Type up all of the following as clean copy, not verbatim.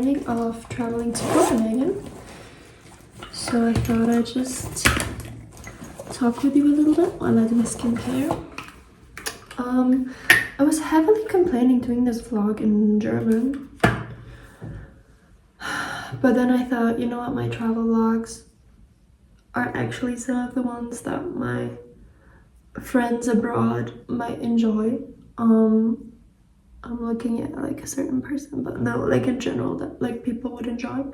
planning of traveling to Copenhagen. So I thought I'd just talk with you a little bit while I do my skincare. I was heavily complaining doing this vlog in German. But then I thought, you know what, my travel vlogs are actually some of the ones that my friends abroad might enjoy. I'm looking at like a certain person, but no, like in general, that like people would enjoy.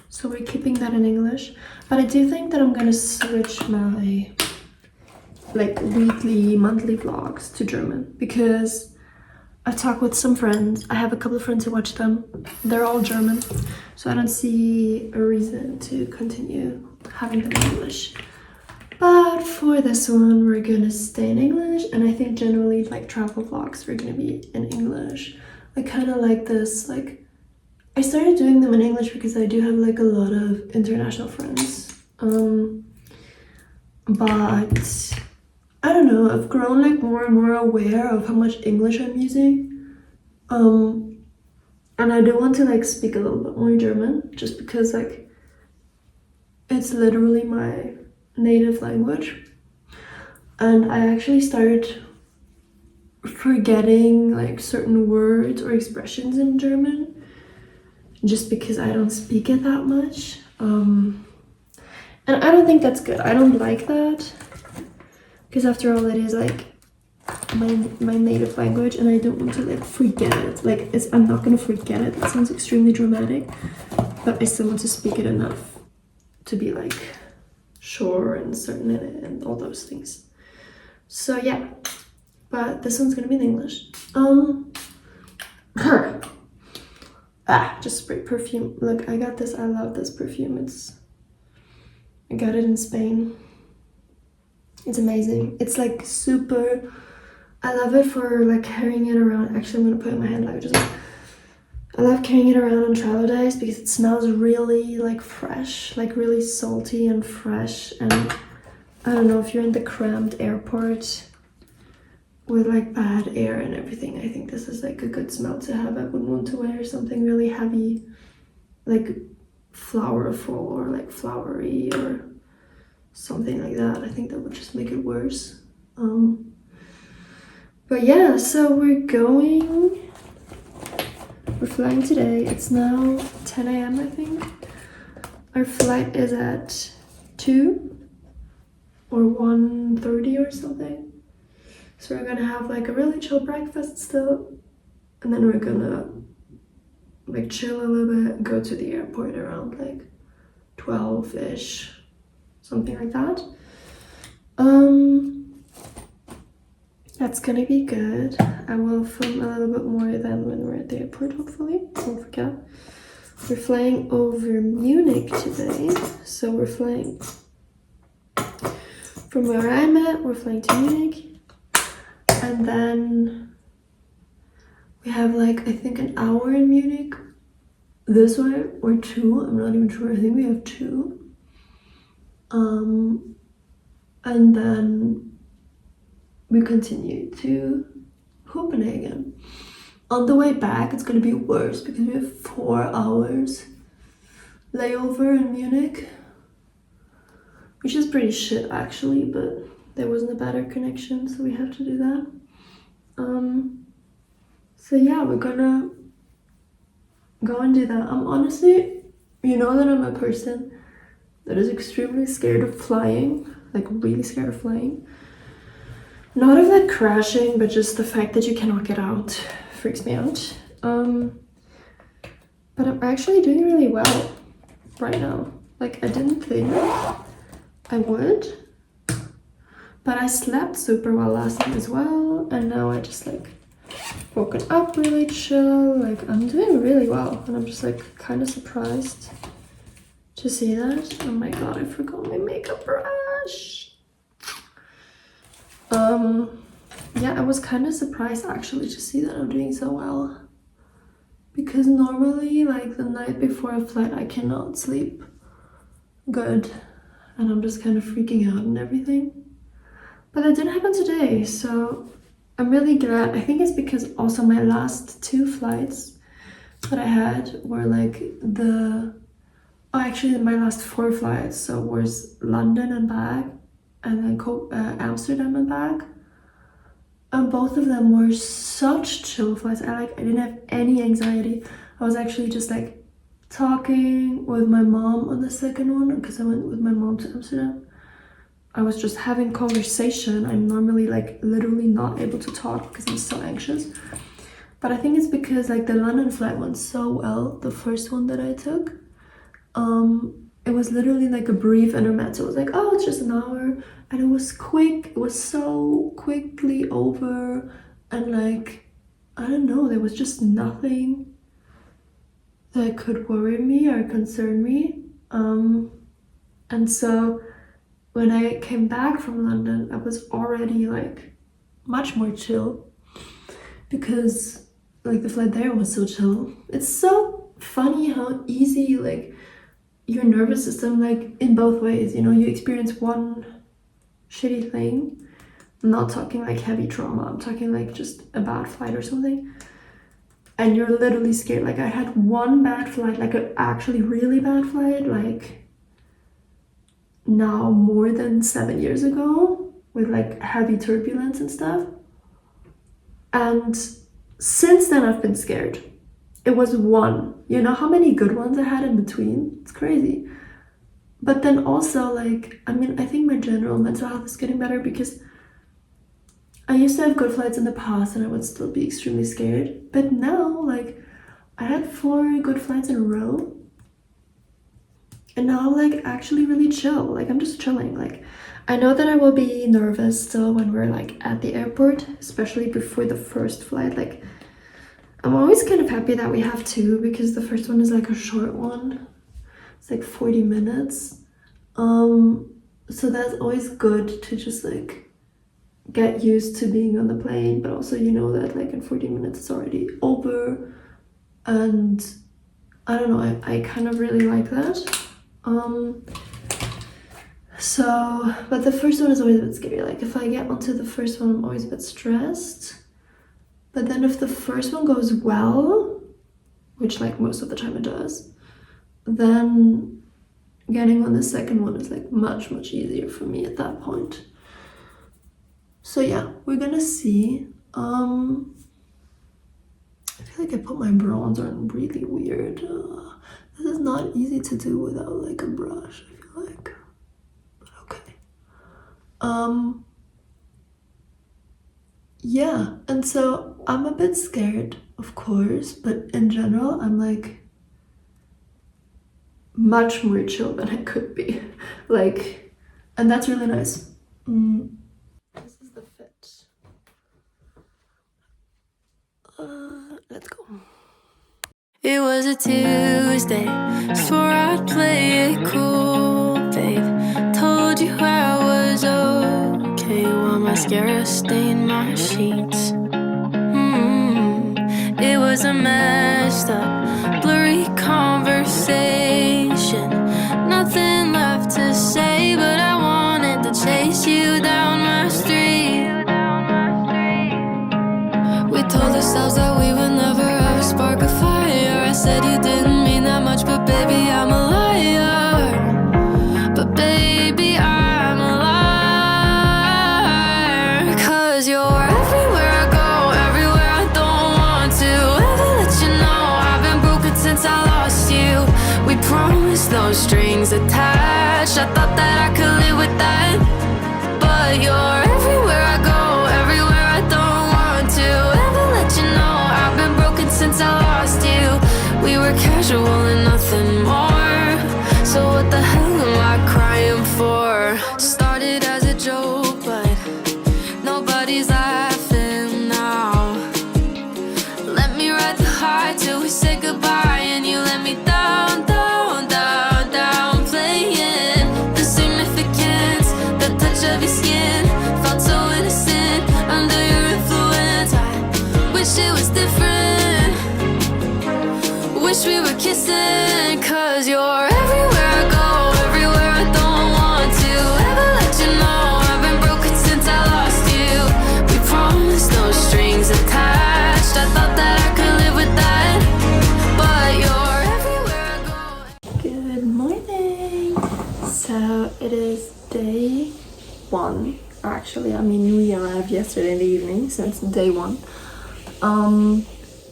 So we're keeping that in English. But I do think that I'm gonna switch my like weekly, monthly vlogs to German, because I talk with some friends. I have a couple of friends who watch them. They're all German, so I don't see a reason to continue having them in English. But for this one, we're gonna stay in English, and I think generally like travel vlogs are gonna be in English. I kind of like this, like I started doing them in English because I do have like a lot of international friends. But I don't know, I've grown like more and more aware of how much English I'm using. And I do want to like speak a little bit more German, just because like it's literally my native language. And I actually started forgetting like certain words or expressions in German just because I don't speak it that much. And I don't think that's good. I don't like that, because after all, it is like my native language, and I don't want to like forget it. Like I'm not gonna forget it. That sounds extremely dramatic, but I still want to speak it enough to be like sure and certain in it and all those things. So yeah, but this one's gonna be in English. Just spray perfume. Look, I got this. I love this perfume. I got it in Spain. It's amazing. It's like super, I love it for like carrying it around. Actually, I'm gonna put it in my hand like just. I love carrying it around on travel days because it smells really like fresh, like really salty and fresh. And I don't know, if you're in the cramped airport with like bad air and everything, I think this is like a good smell to have. I wouldn't want to wear something really heavy, like flowerful or like flowery or something like that. I think that would just make it worse. But yeah, so we're flying today. It's now 10 a.m. I think. Our flight is at 2 or 1:30 or something. So we're gonna have like a really chill breakfast still, and then we're gonna like chill a little bit and go to the airport around like 12-ish, something like that. That's gonna be good. I will film a little bit more than when we're at the airport, hopefully. Don't forget. We're flying over Munich today. So we're flying from where I'm at, we're flying to Munich. And then we have like, I think an hour in Munich this way, or 2, I'm not even sure. I think we have 2. And then we continue to Copenhagen. On the way back, it's gonna be worse because we have 4 hours layover in Munich, which is pretty shit actually, but there wasn't a better connection, so we have to do that. So yeah, we're gonna go and do that. I'm honestly, you know that I'm a person that is extremely scared of flying, like really scared of flying. Not of like crashing, but just the fact that you cannot get out freaks me out. But I'm actually doing really well right now. Like I didn't think I would, but I slept super well last night as well, and now I just like woken up really chill. Like I'm doing really well, and I'm just like kind of surprised to see that. Oh my god, I forgot my makeup brush. Yeah, I was kind of surprised actually to see that I'm doing so well, because normally like the night before a flight I cannot sleep good, and I'm just kind of freaking out and everything. But that didn't happen today, so I'm really glad. I think it's because also my last 2 flights that I had were like actually my last 4 flights, so was London and back, and then Amsterdam and back. And both of them were such chill flights. I didn't have any anxiety. I was actually just like talking with my mom on the second one because I went with my mom to Amsterdam. I was just having conversation. I'm normally like literally not able to talk because I'm so anxious. But I think it's because like the London flight went so well, the first one that I took. It was literally like a brief intermezzo. It was like, oh, it's just an hour, and it was quick. It was so quickly over, and like, I don't know, there was just nothing that could worry me or concern me. And so when I came back from London, I was already like much more chill because like the flight there was so chill. It's so funny how easy like your nervous system, like in both ways, you know, you experience one shitty thing. I'm not talking like heavy trauma, I'm talking like just a bad flight or something, and you're literally scared. Like I had one bad flight, like an actually really bad flight, like now more than 7 years ago, with like heavy turbulence and stuff, and since then I've been scared. It was one. You know how many good ones I had in between? It's crazy. But then also, like, I mean, I think my general mental health is getting better because I used to have good flights in the past and I would still be extremely scared. But now, like, I had 4 good flights in a row. And now I'm, like, actually really chill. Like, I'm just chilling. Like, I know that I will be nervous still when we're, like, at the airport, especially before the first flight. Like, I'm always kind of happy that we have 2 because the first one is like a short one. It's like 40 minutes. So that's always good to just like get used to being on the plane, but also you know that like in 40 minutes it's already over. And I don't know, I kind of really like that. So, but the first one is always a bit scary. Like if I get onto the first one, I'm always a bit stressed. But then if the first one goes well, which like most of the time it does, then getting on the second one is like much easier for me at that point. So yeah, we're gonna see. I feel like I put my bronzer on really weird. This is not easy to do without like a brush, I feel like. But okay. Yeah, and so I'm a bit scared, of course, but in general, I'm like much more chill than I could be. Like, and that's really nice. This is the fit. Let's go. It was a Tuesday, swore I'd play it cool, babe. Told you I was okay while mascara stained my sheets. It was a messed up, blurry conversation. Nothing left to say, but I wanted to chase you down my street. We told ourselves that we would never ever spark a fire. I said you didn't mean that much, but baby, I'm a liar. But baby, I'm a liar. 'Cause you're everywhere I go, everywhere I don't want to ever let you know. I've been broken since I lost you. We promised no strings attached. I thought that I could live with that. But you're everywhere I go, everywhere I don't want to ever let you know. I've been broken since I lost you. We were casual and nothing more. So what the hell am I crying for? Started as a joke, but nobody's laughing now. Let me ride the high till we say goodbye, and you let me down, down, down, down. Playing the significance, the touch of your skin felt so innocent under your influence. I wish it was different. Wish we were kissing. 'Cause you're everywhere I go, everywhere I don't want to ever let you know. I've been broken since I lost you. We promised no strings attached. I thought that I could live with that. it is day 1. Actually, I mean, we arrived yesterday in the evening, so it's day 1.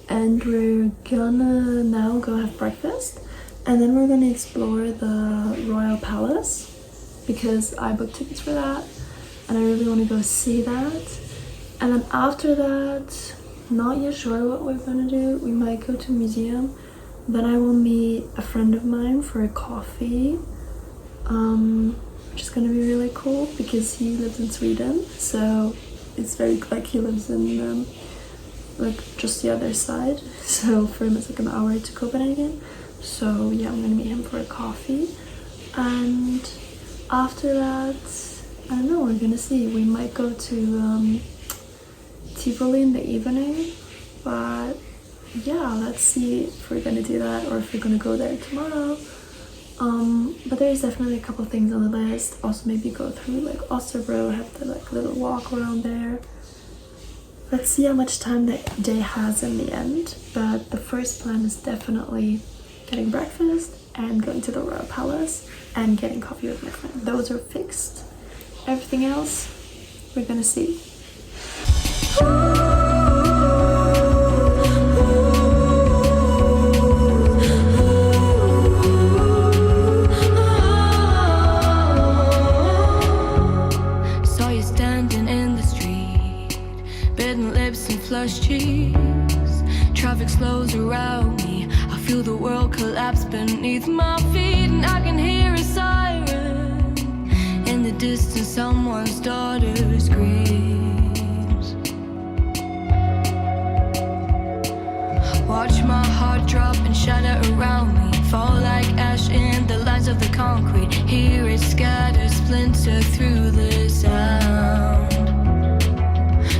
And we're gonna now go have breakfast, and then we're gonna explore the Royal Palace because I booked tickets for that and I really want to go see that. And then after that, not yet sure what we're gonna do. We might go to a museum. Then I will meet a friend of mine for a coffee, which is gonna be really cool because he lives in Sweden, so it's very like he lives in like just the other side, so for him it's like an hour to Copenhagen. So yeah, I'm gonna meet him for a coffee, and after that, I don't know, we're gonna see. We might go to Tivoli in the evening, but yeah, let's see if we're gonna do that or if we're gonna go there tomorrow. But there's definitely a couple things on the list. Also maybe go through like Osterbro, have the like little walk around there. Let's see how much time the day has in the end, but the first plan is definitely getting breakfast and going to the Royal Palace and getting coffee with my friend. Those are fixed. Everything else, we're gonna see. Saw you standing in the street, bitten lips and flushed cheeks. Traffic slows around me. I feel the world collapse beneath my feet, and I can hear a siren in the distance. Someone's daughter screams. Watch my heart drop and shatter around me, fall like ash in the lines of the concrete. Hear it scatter, splinter through the sound.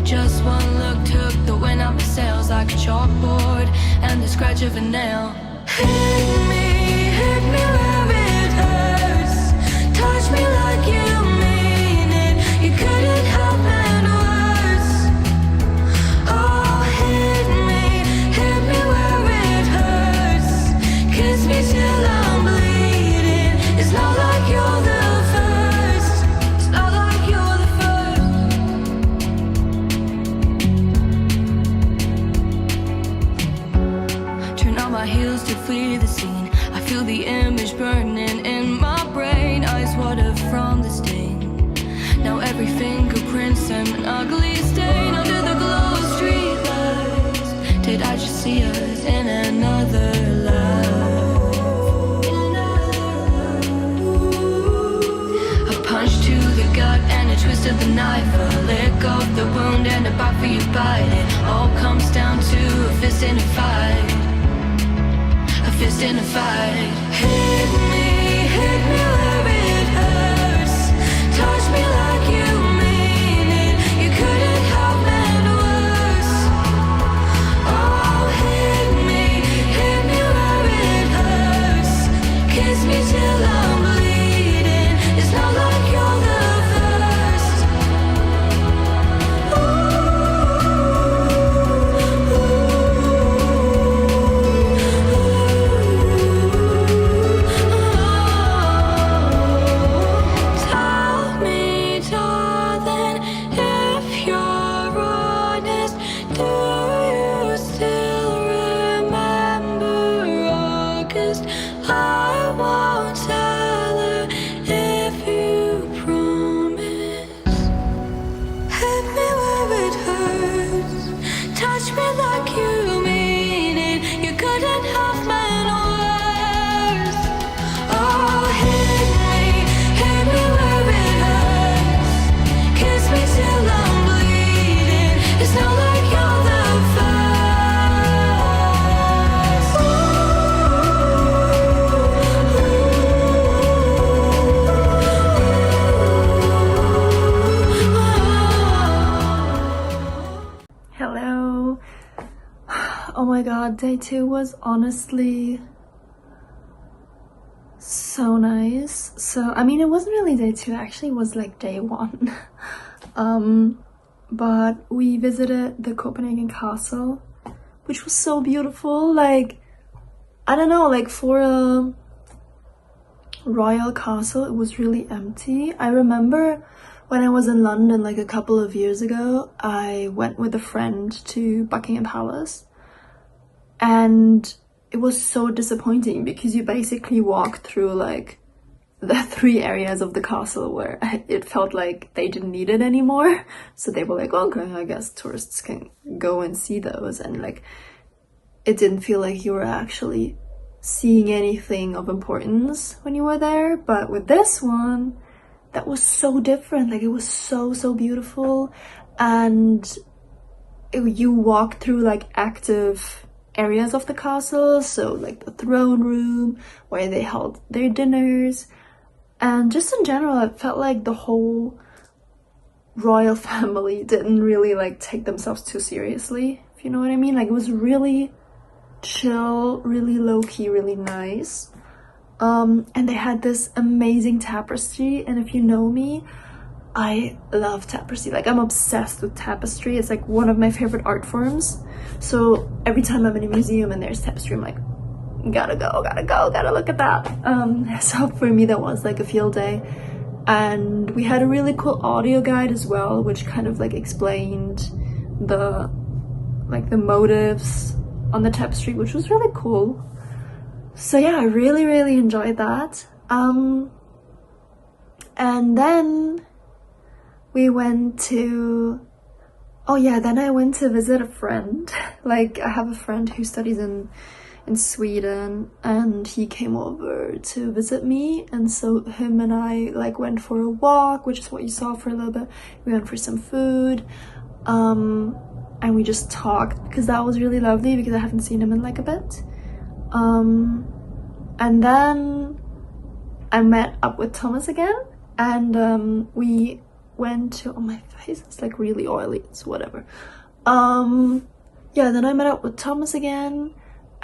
Just one look took the wind out my sails like a chalkboard and the scratch of a nail. Hit me where it hurts. Touch me like you mean it. You couldn't have been worse. Oh, hit me where it hurts. Kiss me till I'm bleeding. It's not like you're the first. It's not like you're the first. Turn on my heels to flee the scene. I feel the image burning in my brain. Eyes water from the stain. Now every fingerprint's an ugly stain under the glow of street lights. Did I just see us in another life? A punch to the gut and a twist of the knife, a lick of the wound and a bite for you bite. It all comes down to a fist in a fight. A fist in a fight. Hit me where it hurts. Touch me like you mean it. You couldn't have been worse. Oh, hit me where it hurts. Kiss me till I'm bleeding. It's not like you're the first. Tell me, darling, if you're honest, do you still remember August? I won't tell her if you promise. Hit me where it hurts. Touch me like you mean it. You couldn't have been worse. Oh, hit me where it hurts. Kiss me till I'm bleeding. It's not like you're the first. Hello. Oh my god, day 2 was honestly so nice. So I mean, it wasn't really day 2, actually it was like day 1. But we visited the Copenhagen castle, which was so beautiful. Like, I don't know, like for royal castle, it was really empty. I remember when I was in London like a couple of years ago, I went with a friend to Buckingham Palace, and it was so disappointing because you basically walk through like the 3 areas of the castle where it felt like they didn't need it anymore. So they were like, okay, I guess tourists can go and see those, and like it didn't feel like you were actually seeing anything of importance when you were there. But with this one, that was so different. Like it was so beautiful, and you walk through like active areas of the castle, so like the throne room where they held their dinners, and just in general it felt like the whole royal family didn't really like take themselves too seriously, if you know what I mean. Like it was really chill, really low-key, really nice. And they had this amazing tapestry, and if you know me, I love tapestry. Like I'm obsessed with tapestry. It's like one of my favorite art forms. So every time I'm in a museum and there's tapestry, I'm like, gotta look at that. So for me that was like a field day, and we had a really cool audio guide as well, which kind of like explained the motives on the tapestry, which was really cool. So yeah, I really enjoyed that. And then we went to, then I went to visit a friend. Like I have a friend who studies in Sweden, and he came over to visit me, and so him and I like went for a walk, which is what you saw for a little bit. We went for some food, and we just talked, because that was really lovely because I haven't seen him in like a bit. And then I met up with Thomas again, and we went to, oh my face is like really oily, it's whatever. Then I met up with Thomas again,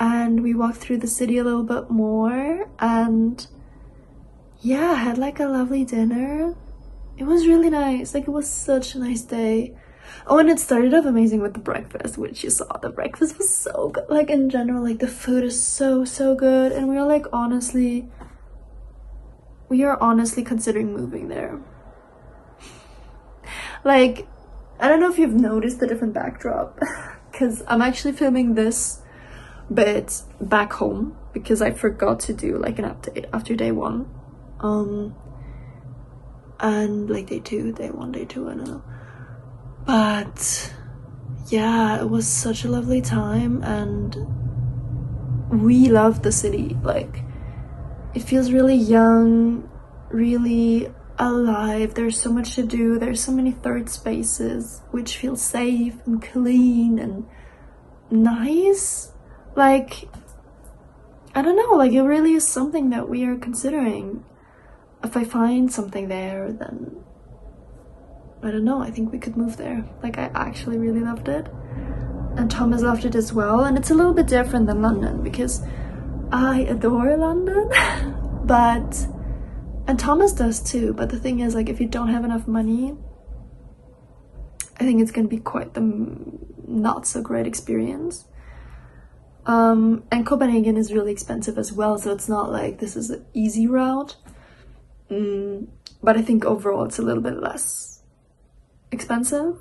and we walked through the city a little bit more, and yeah, I had like a lovely dinner. It was really nice. Like it was such a nice day. Oh, and it started off amazing with the breakfast, which you saw. The breakfast was so good. Like in general, like the food is so good, and we are honestly considering moving there. Like, I don't know if you've noticed the different backdrop, because I'm actually filming this bit back home because I forgot to do like an update after day 1. And like day 2, day 1, day 2, I don't know. But yeah, it was such a lovely time, and we love the city. Like it feels really young, really alive. There's so much to do. There's so many third spaces which feel safe and clean and nice. Like I don't know, like it really is something that we are considering. If I find something there, then I don't know, I think we could move there. Like I actually really loved it, and Thomas loved it as well. And it's a little bit different than London because I adore London and Thomas does too, but the thing is, like, if you don't have enough money, I think it's gonna be quite the not so great experience. And Copenhagen is really expensive as well, so it's not like this is an easy route. But I think overall it's a little bit less expensive,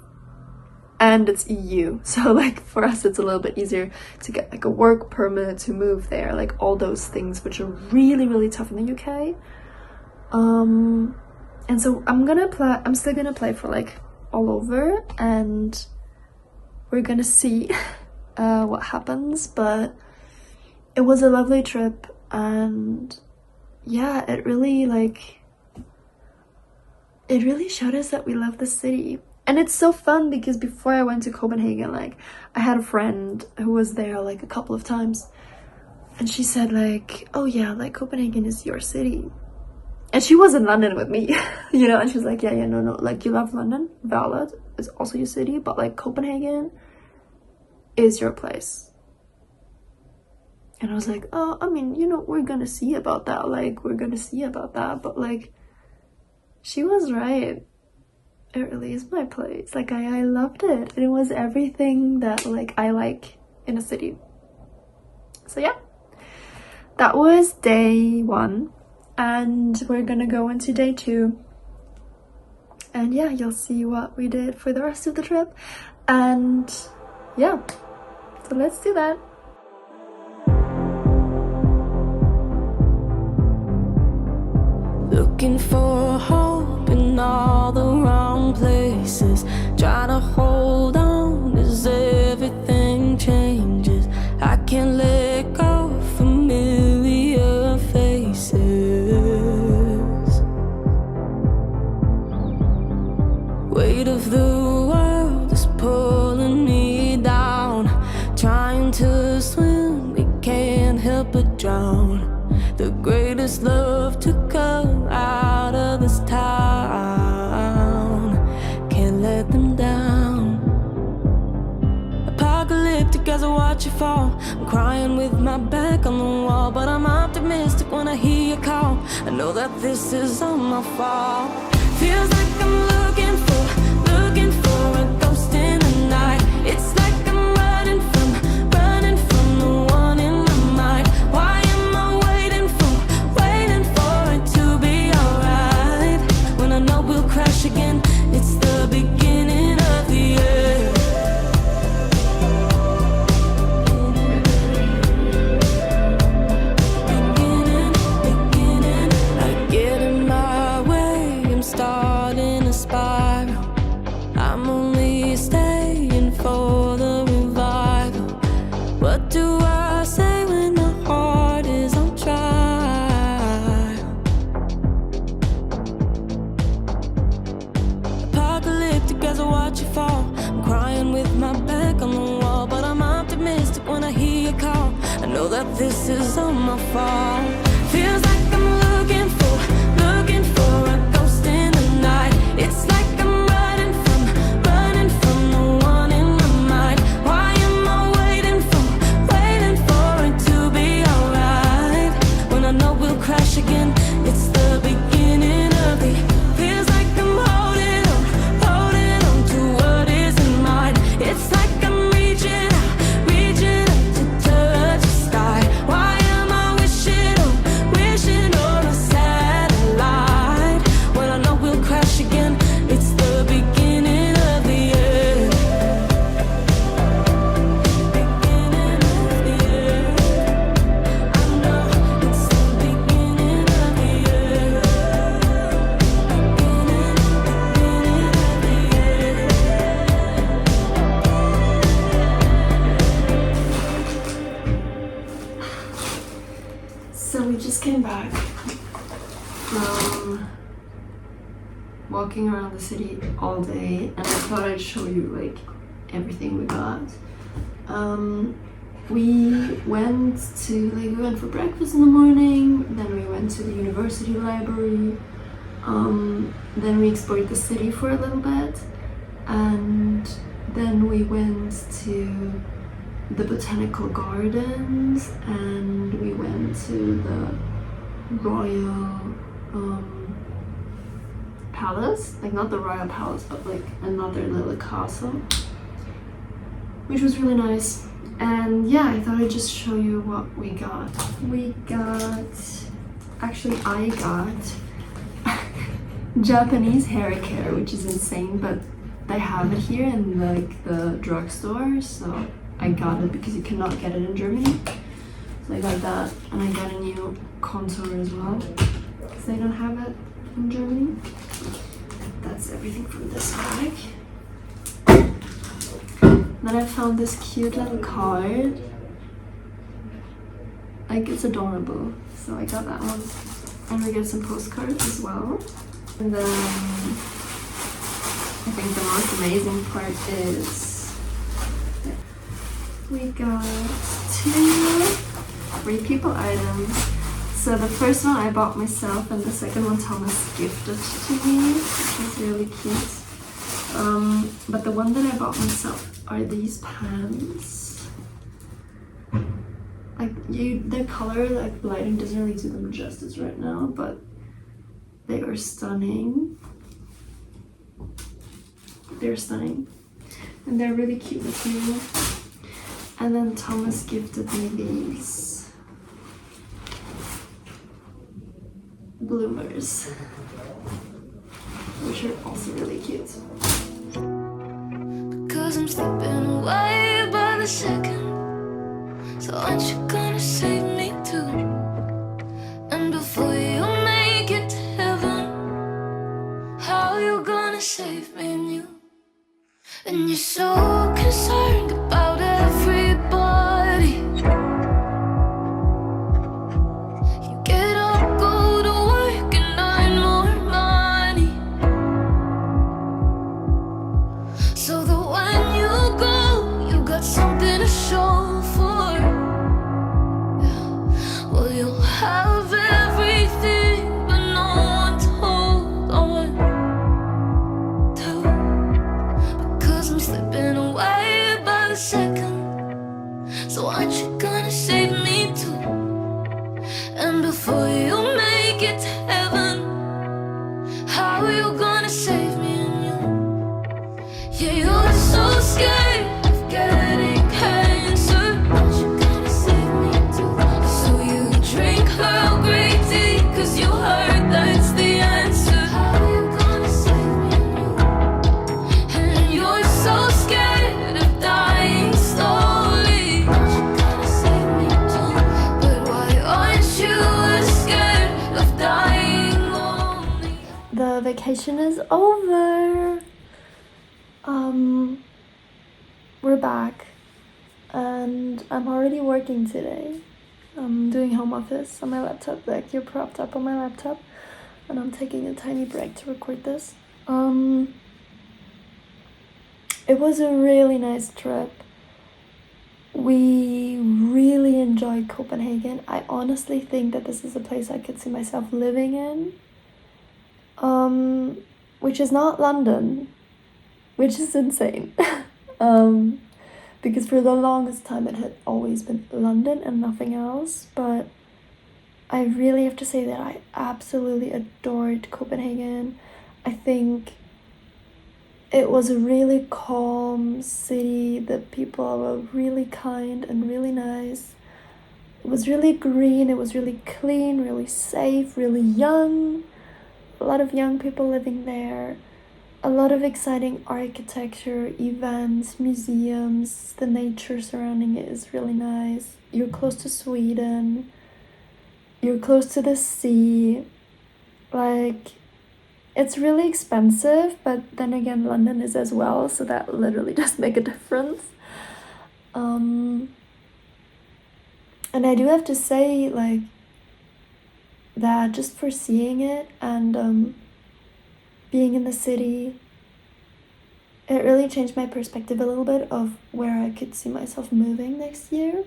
and it's EU, so like for us it's a little bit easier to get like a work permit to move there, like all those things which are really tough in the UK. And so I'm still gonna play for like all over, and we're gonna see what happens. But it was a lovely trip, and yeah, it really showed us that we love the city. And it's so fun because before I went to Copenhagen, like I had a friend who was there like a couple of times, and she said like, oh yeah, like Copenhagen is your city. And she was in London with me, you know, and she was like, yeah, no, like you love London, valid, it's also your city, but like Copenhagen is your place. And I was like, oh, I mean, you know, we're gonna see about that, but like she was right. It really is my place. Like I loved it, and it was everything that like I like in a city. So yeah, that was day 1. and we're gonna go into day 2. And yeah, you'll see what we did for the rest of the trip. And yeah, so let's do that. Looking for hope in all the wrong places. Trying to hold on as everything changes. I can't let go of familiar faces. Weight of the world is pulling me down. Trying to swim, we can't help but drown. The greatest love to come out of this town. Can't let them down. Apocalyptic as I watch you fall. I'm crying with my back on the wall, but I'm optimistic when I hear you call. I know that this is all my fault. Feels like I'm looking for a ghost in the night. It's like I'm running from the one in my mind. Why am I waiting for it to be alright? When I know we'll crash again, it's the beginning of the end. Beginning, I get in my way, I'm starting a spiral. I'm only staying for the revival. What do I say when the heart is on trial? Apocalyptic as I watch you fall. I'm crying with my back on the wall, but I'm optimistic when I hear you call. I know that this is all my fault. Feels like I'm looking for a ghost in the night. It's like I'm running from the one in my mind. Why am I waiting for it to be alright? When I know we'll crash again, it's the beginning of the. Feels like I'm holding on to what isn't mine. It's like I'm reaching out to touch the sky. Why am I wishing on a satellite? When I know we'll crash again, it's the beginning of the end. Beginning of the end. I know it's the beginning of the end. Beginning So we just came back from walking around the city all day, and I thought I'd show you like everything we got. We went for breakfast in the morning, then we went to the university library, then we explored the city for a little bit, and then we went to the botanical gardens, and we went to the royal palace, like not the royal palace, but like another little castle, which was really nice. And yeah, I thought I'd just show you what we got. I got Japanese hair care, which is insane, but they have it here in like the drugstore, so I got it because you cannot get it in Germany. So I got that, and I got a new contour as well because they don't have it in Germany. That's everything from this bag. Then I found this cute little card. Like, it's adorable, so I got that one. And we get some postcards as well. And then I think the most amazing part is we got 2 free people items. So the first one I bought myself, and the second one Thomas gifted to me, which is really cute. But the one that I bought myself are these pants. Like, their color, like, lighting doesn't really do them justice right now, but they are stunning. They're stunning, and they're really cute material. And then Thomas gifted me these. bloomers, which are also really cute. Cause I'm slipping away by the second. So aren't you gonna save me too? And before you make it to heaven, how you gonna save me and you? And you're so concerned about everybody. You get up, go to work and earn more money, so that when you go, you got something to show for. Yeah. Well, you'll have everything, but no one to hold on to. Because I'm slipping away by the second. So aren't you gonna save me too? And before you make it to heaven, how are you gonna save me and you? Yeah, you're so scared of getting cancer. Aren't you gonna save me too? So you drink Earl Grey tea, cause you heard that's the answer. How are you gonna save me and you? And you're so scared of dying slowly. Aren't you gonna save me too? But why aren't you as scared of dying lonely? The vacation is over. We're back, and I'm already working today. I'm doing home office on my laptop, like you're propped up on my laptop, and I'm taking a tiny break to record this. It was a really nice trip. We really enjoyed Copenhagen. I honestly think that this is a place I could see myself living in. Which is not London, which is insane. Because for the longest time it had always been London and nothing else. But I really have to say that I absolutely adored Copenhagen. I think it was a really calm city. The people were really kind and really nice. It was really green, it was really clean, really safe, really young. A lot of young people living there. A lot of exciting architecture, events, museums. The nature surrounding it is really nice. You're close to Sweden. You're close to the sea. Like, it's really expensive, but then again, London is as well, so that literally does make a difference. And I do have to say, like, that just for seeing it and being in the city, it really changed my perspective a little bit of where I could see myself moving next year.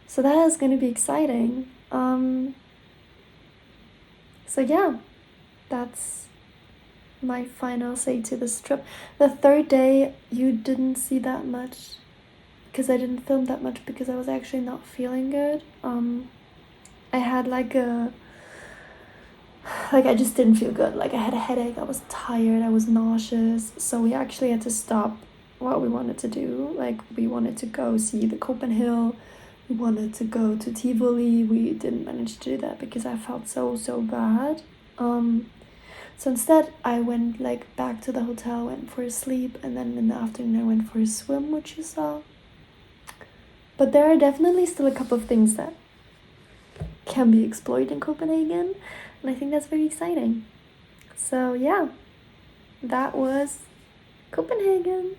So that is going to be exciting. So yeah, that's my final say to this trip. The third day, you didn't see that much because I didn't film that much because I was actually not feeling good. I had I just didn't feel good. Like, I had a headache, I was tired, I was nauseous. So we actually had to stop what we wanted to do. Like, we wanted to go see the Copenhagen. We wanted to go to Tivoli. We didn't manage to do that because I felt so bad. So instead I went back to the hotel, went for a sleep, and then in the afternoon I went for a swim, which you saw. But there are definitely still a couple of things that can be explored in Copenhagen, and I think that's very exciting. So yeah, that was Copenhagen.